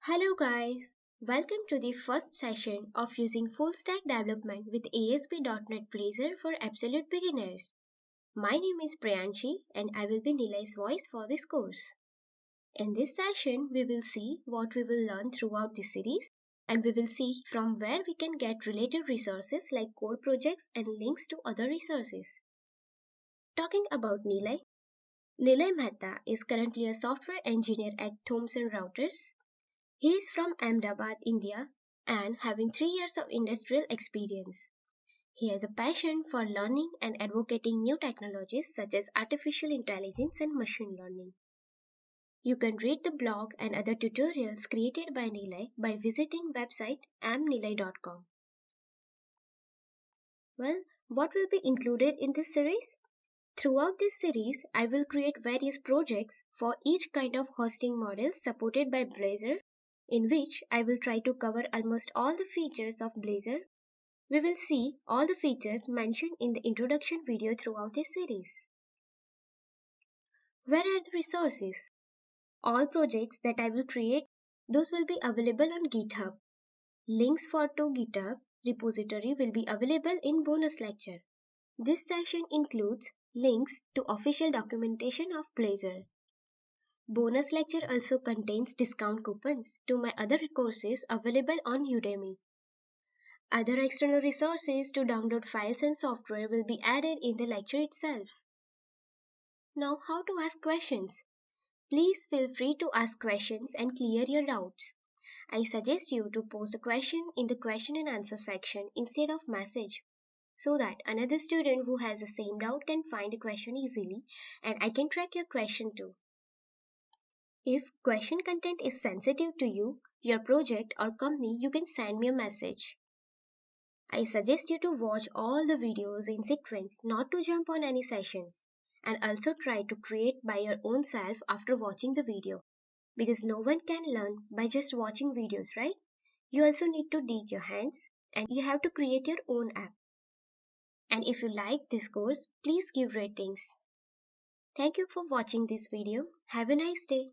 Hello guys, welcome to the first session of using full stack development with ASP.NET Blazor for absolute beginners. My name is Priyanshi and I will be Nilay's voice for this course. In this session, we will see what we will learn throughout the series and we will see from where we can get related resources like code projects and links to other resources. Talking about Nilay, Nilay Mehta is currently a software engineer at Thomson Reuters. He is from Ahmedabad, India, and having 3 years of industrial experience. He has a passion for learning and advocating new technologies such as artificial intelligence and machine learning. You can read the blog and other tutorials created by Nilay by visiting website amnilay.com. Well, what will be included in this series? Throughout this series, I will create various projects for each kind of hosting model supported by Blazor, in which I will try to cover almost all the features of Blazor. We will see all the features mentioned in the introduction video throughout this series. Where are the resources? All projects that I will create, those will be available on GitHub. Links to GitHub repository will be available in bonus lecture. This session includes links to official documentation of Blazor. Bonus lecture also contains discount coupons to my other courses available on Udemy. Other external resources to download files and software will be added in the lecture itself. Now, how to ask questions? Please feel free to ask questions and clear your doubts. I suggest you to post a question in the question and answer section instead of message, so that another student who has the same doubt can find the question easily and I can track your question too. If question content is sensitive to you, your project or company, you can send me a message. I suggest you to watch all the videos in sequence, not to jump on any sessions, and also try to create by your own self after watching the video, because no one can learn by just watching videos, right? You also need to dig your hands and you have to create your own app. And if you like this course, please give ratings. Thank you for watching this video. Have a nice day.